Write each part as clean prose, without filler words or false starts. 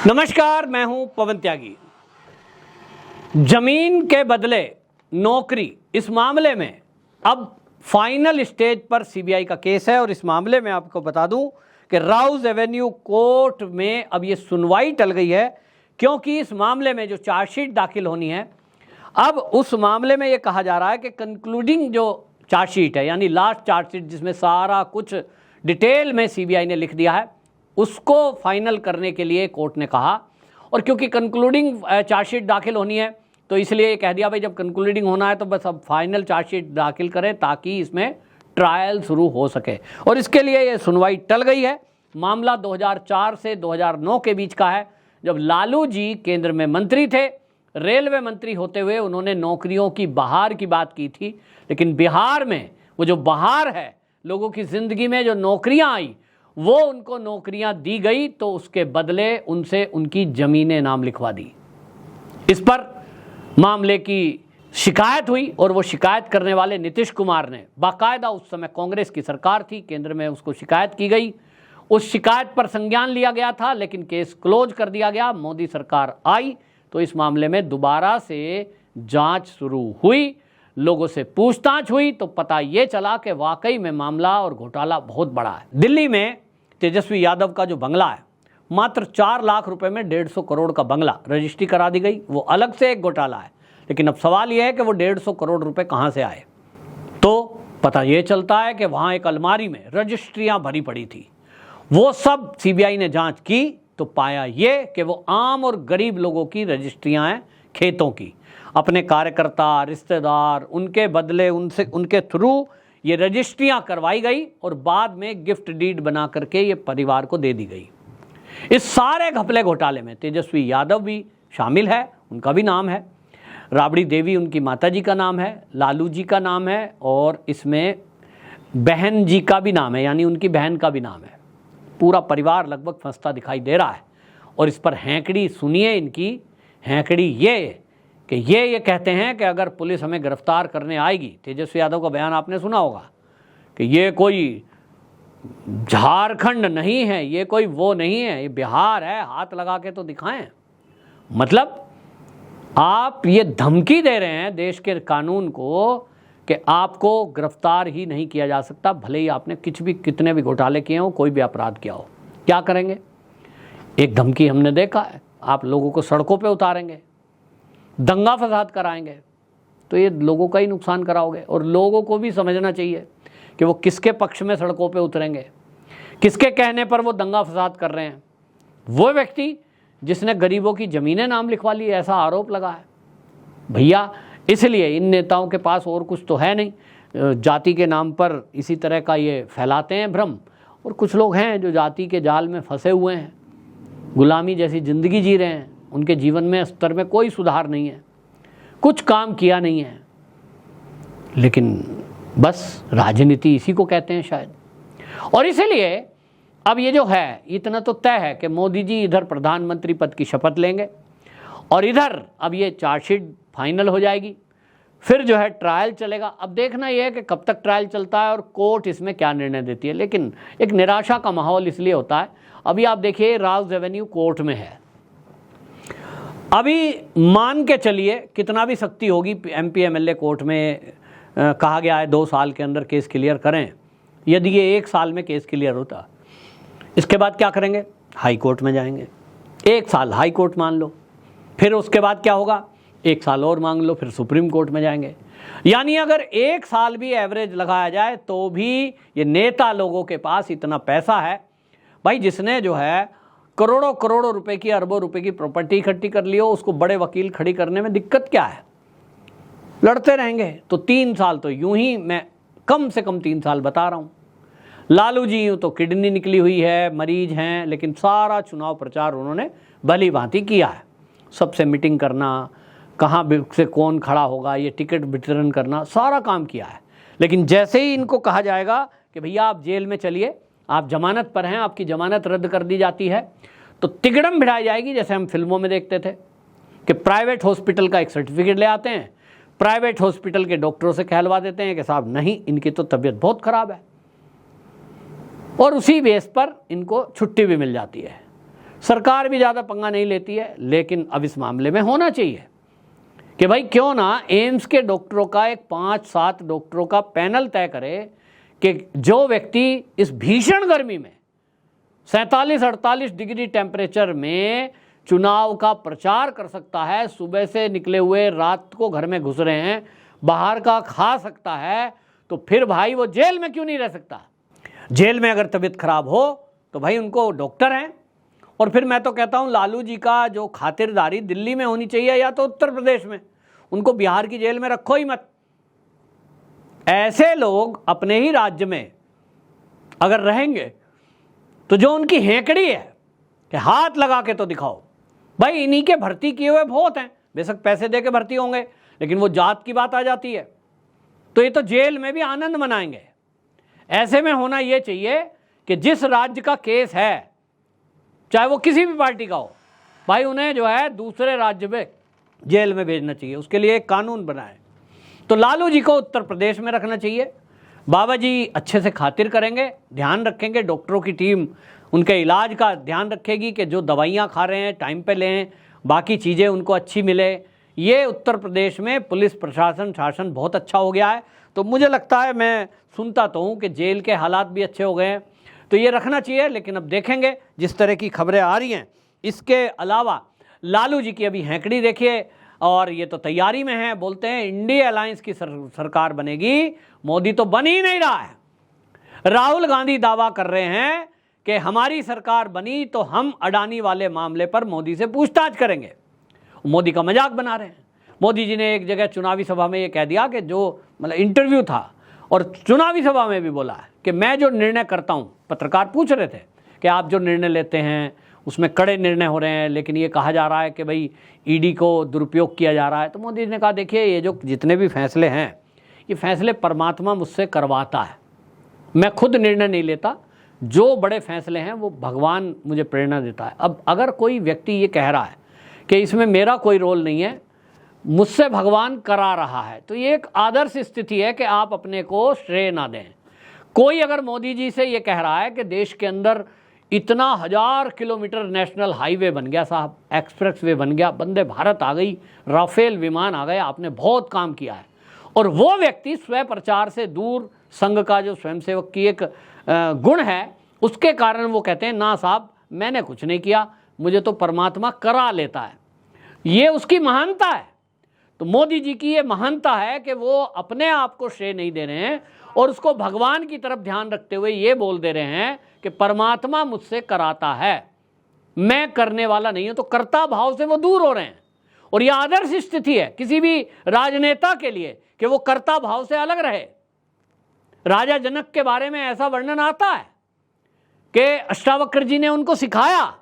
नमस्कार, मैं हूं पवन त्यागी। जमीन के बदले नौकरी, इस मामले में अब फाइनल स्टेज पर सीबीआई का केस है और इस मामले में आपको बता दूं कि राउज एवेन्यू कोर्ट में अब ये सुनवाई टल गई है, क्योंकि इस मामले में जो चार्जशीट दाखिल होनी है, अब उस मामले में ये कहा जा रहा है कि कंक्लूडिंग जो चार्जशीट है, यानी लास्ट चार्जशीट जिसमें सारा कुछ डिटेल में सीबीआई ने लिख दिया है, उसको फाइनल करने के लिए कोर्ट ने कहा। और क्योंकि कंक्लूडिंग चार्जशीट दाखिल होनी है तो इसलिए कह दिया भाई जब कंक्लूडिंग होना है तो बस अब फाइनल चार्जशीट दाखिल करें ताकि इसमें ट्रायल शुरू हो सके। और इसके लिए ये सुनवाई टल गई है। मामला 2004 से 2009 के बीच का है, जब लालू जी केंद्र में मंत्री थे। रेलवे मंत्री होते हुए उन्होंने नौकरियों की बहार की बात की थी, लेकिन बिहार में वो जो बहार है, लोगों की ज़िंदगी में जो नौकरियां आई, वो उनको नौकरियां दी गई तो उसके बदले उनसे उनकी ज़मीनें नाम लिखवा दी। इस पर मामले की शिकायत हुई और वो शिकायत करने वाले नीतीश कुमार ने बाकायदा, उस समय कांग्रेस की सरकार थी केंद्र में, उसको शिकायत की गई। उस शिकायत पर संज्ञान लिया गया था, लेकिन केस क्लोज कर दिया गया। मोदी सरकार आई तो इस मामले में दोबारा से जांच शुरू हुई, लोगों से पूछताछ हुई तो पता ये चला कि वाकई में मामला और घोटाला बहुत बड़ा है। दिल्ली में तेजस्वी यादव का जो बंगला है, मात्र 4 लाख रुपए में 150 करोड़ का बंगला रजिस्ट्री करा दी गई। वो अलग से एक घोटाला है, लेकिन अब सवाल यह है कि वो 150 करोड़ रुपए कहाँ से आए। तो पता ये चलता है कि वहाँ एक अलमारी में रजिस्ट्रियाँ भरी पड़ी थी। वो सब सीबीआई ने जांच की तो पाया ये कि वो आम और गरीब लोगों की रजिस्ट्रियाँ हैं, खेतों की। अपने कार्यकर्ता, रिश्तेदार, उनके बदले, उनके थ्रू ये रजिस्ट्रियां करवाई गई और बाद में गिफ्ट डीड बना करके ये परिवार को दे दी गई। इस सारे घपले घोटाले में तेजस्वी यादव भी शामिल है, उनका भी नाम है। राबड़ी देवी उनकी माताजी का नाम है, लालू जी का नाम है और इसमें बहन जी का भी नाम है, यानी उनकी बहन का भी नाम है। पूरा परिवार लगभग फंसता दिखाई दे रहा है। और इस पर हैंकड़ी सुनिए, इनकी हैंकड़ी ये कि ये कहते हैं कि अगर पुलिस हमें गिरफ्तार करने आएगी, तेजस्वी यादव का बयान आपने सुना होगा कि ये कोई झारखंड नहीं है, ये कोई वो नहीं है, ये बिहार है, हाथ लगा के तो दिखाएं। मतलब आप ये धमकी दे रहे हैं देश के कानून को कि आपको गिरफ्तार ही नहीं किया जा सकता, भले ही आपने कितने भी घोटाले किए हो, कोई भी अपराध किया हो। क्या करेंगे? एक धमकी हमने देखा है, आप लोगों को सड़कों पे उतारेंगे, दंगा फसाद कराएंगे, तो ये लोगों का ही नुकसान कराओगे। और लोगों को भी समझना चाहिए कि वो किसके पक्ष में सड़कों पे उतरेंगे, किसके कहने पर वो दंगा फसाद कर रहे हैं। वो व्यक्ति जिसने गरीबों की ज़मीनें नाम लिखवा ली, ऐसा आरोप लगा है भैया। इसलिए इन नेताओं के पास और कुछ तो है नहीं, जाति के नाम पर इसी तरह का ये फैलाते हैं भ्रम। और कुछ लोग हैं जो जाति के जाल में फंसे हुए हैं, गुलामी जैसी ज़िंदगी जी रहे हैं, उनके जीवन में स्तर में कोई सुधार नहीं है, कुछ काम किया नहीं है, लेकिन बस राजनीति इसी को कहते हैं शायद। और इसीलिए अब ये जो है, इतना तो तय है कि मोदी जी इधर प्रधानमंत्री पद की शपथ लेंगे और इधर अब ये चार्जशीट फाइनल हो जाएगी, फिर जो है ट्रायल चलेगा। अब देखना यह है कि कब तक ट्रायल चलता है और कोर्ट इसमें क्या निर्णय देती है। लेकिन एक निराशा का माहौल इसलिए होता है, अभी आप देखिए राउज एवेन्यू कोर्ट में है। अभी मान के चलिए कितना भी सख्ती होगी, एमपी एमएलए कोर्ट में कहा गया है 2 साल के अंदर केस क्लियर करें। यदि ये 1 साल में केस क्लियर होता, इसके बाद क्या करेंगे? हाई कोर्ट में जाएंगे। 1 साल हाई कोर्ट मान लो, फिर उसके बाद क्या होगा? 1 साल और मांग लो, फिर सुप्रीम कोर्ट में जाएंगे। यानी अगर 1 साल भी एवरेज लगाया जाए तो भी ये नेता लोगों के पास इतना पैसा है भाई, जिसने जो है करोड़ों करोड़ों रुपए की, अरबों रुपए की प्रॉपर्टी इकट्ठी कर ली हो, उसको बड़े वकील खड़ी करने में दिक्कत क्या है? लड़ते रहेंगे। तो 3 साल तो यूं ही, मैं कम से कम 3 साल बता रहा हूं। लालू जी यूं तो किडनी निकली हुई है, मरीज हैं, लेकिन सारा चुनाव प्रचार उन्होंने भली भांति किया है। सबसे मीटिंग करना, कहाँ से कौन खड़ा होगा, ये टिकट वितरण करना, सारा काम किया है। लेकिन जैसे ही इनको कहा जाएगा कि भैया आप जेल में चलिए, आप जमानत पर हैं, आपकी जमानत रद्द कर दी जाती है, तो तिगड़म भिड़ाई जाएगी। जैसे हम फिल्मों में देखते थे कि प्राइवेट हॉस्पिटल का एक सर्टिफिकेट ले आते हैं, प्राइवेट हॉस्पिटल के डॉक्टरों से कहलवा देते हैं कि साहब नहीं, इनकी तो तबीयत बहुत ख़राब है, और उसी बेस पर इनको छुट्टी भी मिल जाती है। सरकार भी ज़्यादा पंगा नहीं लेती है, लेकिन अब इस मामले में होना चाहिए कि भाई क्यों ना एम्स के डॉक्टरों का एक 5-7 डॉक्टरों का पैनल तय करे कि जो व्यक्ति इस भीषण गर्मी में 47-48 डिग्री टेम्परेचर में चुनाव का प्रचार कर सकता है, सुबह से निकले हुए रात को घर में घुस रहे हैं, बाहर का खा सकता है, तो फिर भाई वो जेल में क्यों नहीं रह सकता? जेल में अगर तबीयत खराब हो तो भाई उनको डॉक्टर हैं। और फिर मैं तो कहता हूं लालू जी का जो खातिरदारी दिल्ली में होनी चाहिए या तो उत्तर प्रदेश में, उनको बिहार की जेल में रखो ही मत। ऐसे लोग अपने ही राज्य में अगर रहेंगे तो जो उनकी हेकड़ी है कि हाथ लगा के तो दिखाओ, भाई इन्हीं के भर्ती किए हुए बहुत हैं, बेशक पैसे दे के भर्ती होंगे, लेकिन वो जात की बात आ जाती है तो ये तो जेल में भी आनंद मनाएंगे। ऐसे में होना ये चाहिए कि जिस राज्य का केस है, चाहे वो किसी भी पार्टी का हो, भाई उन्हें जो है दूसरे राज्य में जेल में भेजना चाहिए, उसके लिए एक कानून बनाए। तो लालू जी को उत्तर प्रदेश में रखना चाहिए। बाबा जी अच्छे से खातिर करेंगे, ध्यान रखेंगे, डॉक्टरों की टीम उनके इलाज का ध्यान रखेगी कि जो दवाइयाँ खा रहे हैं टाइम पे लें, बाकी चीज़ें उनको अच्छी मिले। ये उत्तर प्रदेश में पुलिस प्रशासन शासन बहुत अच्छा हो गया है, तो मुझे लगता है, मैं सुनता तो हूँ कि जेल के हालात भी अच्छे हो गए हैं, तो ये रखना चाहिए। लेकिन अब देखेंगे जिस तरह की खबरें आ रही हैं। इसके अलावा लालू जी की अभी हैंकड़ी देखिए, और ये तो तैयारी में है, बोलते हैं इंडिया अलायंस की सरकार बनेगी। मोदी तो बन ही नहीं रहा है। राहुल गांधी दावा कर रहे हैं कि हमारी सरकार बनी तो हम अडानी वाले मामले पर मोदी से पूछताछ करेंगे। मोदी का मजाक बना रहे हैं। मोदी जी ने एक जगह चुनावी सभा में ये कह दिया कि जो मतलब इंटरव्यू था और चुनावी सभा में भी बोला है कि मैं जो निर्णय करता हूँ, पत्रकार पूछ रहे थे कि आप जो निर्णय लेते हैं उसमें कड़े निर्णय हो रहे हैं, लेकिन ये कहा जा रहा है कि भाई ईडी को दुरुपयोग किया जा रहा है। तो मोदी जी ने कहा देखिए ये जो जितने भी फैसले हैं, ये फैसले परमात्मा मुझसे करवाता है, मैं खुद निर्णय नहीं लेता, जो बड़े फैसले हैं वो भगवान मुझे प्रेरणा देता है। अब अगर कोई व्यक्ति ये कह रहा है कि इसमें मेरा कोई रोल नहीं है, मुझसे भगवान करा रहा है, तो ये एक आदर्श स्थिति है कि आप अपने को श्रेय ना दें। कोई अगर मोदी जी से ये कह रहा है कि देश के अंदर इतना 1000 किलोमीटर नेशनल हाईवे बन गया साहब, एक्सप्रेस वे बन गया, वंदे भारत आ गई, राफेल विमान आ गए, आपने बहुत काम किया है, और वो व्यक्ति स्व प्रचार से दूर, संघ का जो स्वयंसेवक की एक गुण है, उसके कारण वो कहते हैं ना साहब मैंने कुछ नहीं किया, मुझे तो परमात्मा करा लेता है। ये उसकी महानता है। तो मोदी जी की ये महानता है कि वो अपने आप को श्रेय नहीं दे रहे हैं और उसको भगवान की तरफ ध्यान रखते हुए ये बोल दे रहे हैं कि परमात्मा मुझसे कराता है, मैं करने वाला नहीं हूं। तो कर्ता भाव से वो दूर हो रहे हैं, और यह आदर्श स्थिति है किसी भी राजनेता के लिए कि वो कर्ता भाव से अलग रहे। राजा जनक के बारे में ऐसा वर्णन आता है कि अष्टावक्र जी ने उनको सिखाया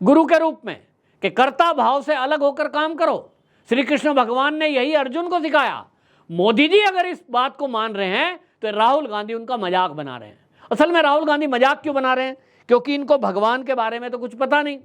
गुरु के रूप में कि कर्ता भाव से अलग होकर काम करो। श्री कृष्ण भगवान ने यही अर्जुन को सिखाया। मोदी जी अगर इस बात को मान रहे हैं तो राहुल गांधी उनका मजाक बना रहे हैं। असल में राहुल गांधी मजाक क्यों बना रहे हैं? क्योंकि इनको भगवान के बारे में तो कुछ पता नहीं।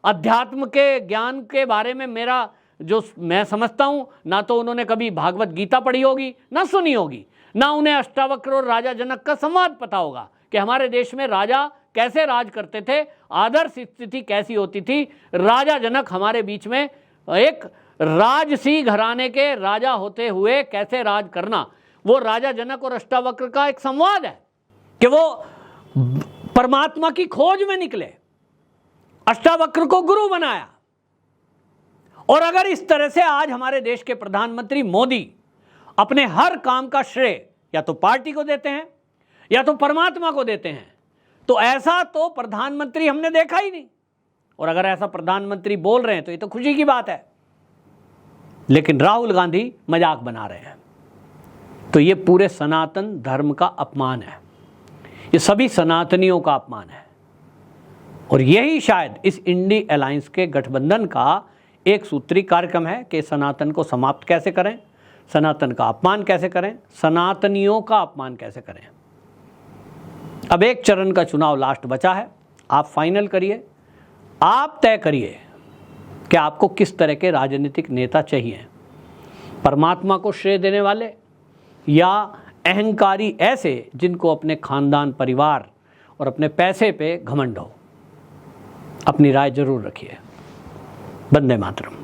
अध्यात्म के ज्ञान के बारे में मेरा जो मैं समझता हूं, ना तो उन्होंने कभी भागवत गीता पढ़ी होगी, ना सुनी होगी, ना उन्हें अष्टावक्र और राजा जनक का संवाद पता होगा कि हमारे देश में राजा कैसे राज करते थे, आदर्श स्थिति कैसी होती थी। राजा जनक हमारे बीच में एक राजसी घराने के राजा होते हुए कैसे राज करना, वो राजा जनक और अष्टावक्र का एक संवाद है कि वो परमात्मा की खोज में निकले, अष्टावक्र को गुरु बनाया। और अगर इस तरह से आज हमारे देश के प्रधानमंत्री मोदी अपने हर काम का श्रेय या तो पार्टी को देते हैं या तो परमात्मा को देते हैं, तो ऐसा तो प्रधानमंत्री हमने देखा ही नहीं। और अगर ऐसा प्रधानमंत्री बोल रहे हैं तो ये तो खुशी की बात है, लेकिन राहुल गांधी मजाक बना रहे हैं। तो ये पूरे सनातन धर्म का अपमान है, ये सभी सनातनियों का अपमान है। और यही शायद इस इंडी अलायंस के गठबंधन का एक सूत्री कार्यक्रम है कि सनातन को समाप्त कैसे करें, सनातन का अपमान कैसे करें, सनातनियों का अपमान कैसे करें। अब एक चरण का चुनाव लास्ट बचा है, आप फाइनल करिए, आप तय करिए कि आपको किस तरह के राजनीतिक नेता चाहिए, परमात्मा को श्रेय देने वाले या अहंकारी ऐसे जिनको अपने खानदान, परिवार और अपने पैसे पे घमंड हो। अपनी राय जरूर रखिए। वंदे मातरम।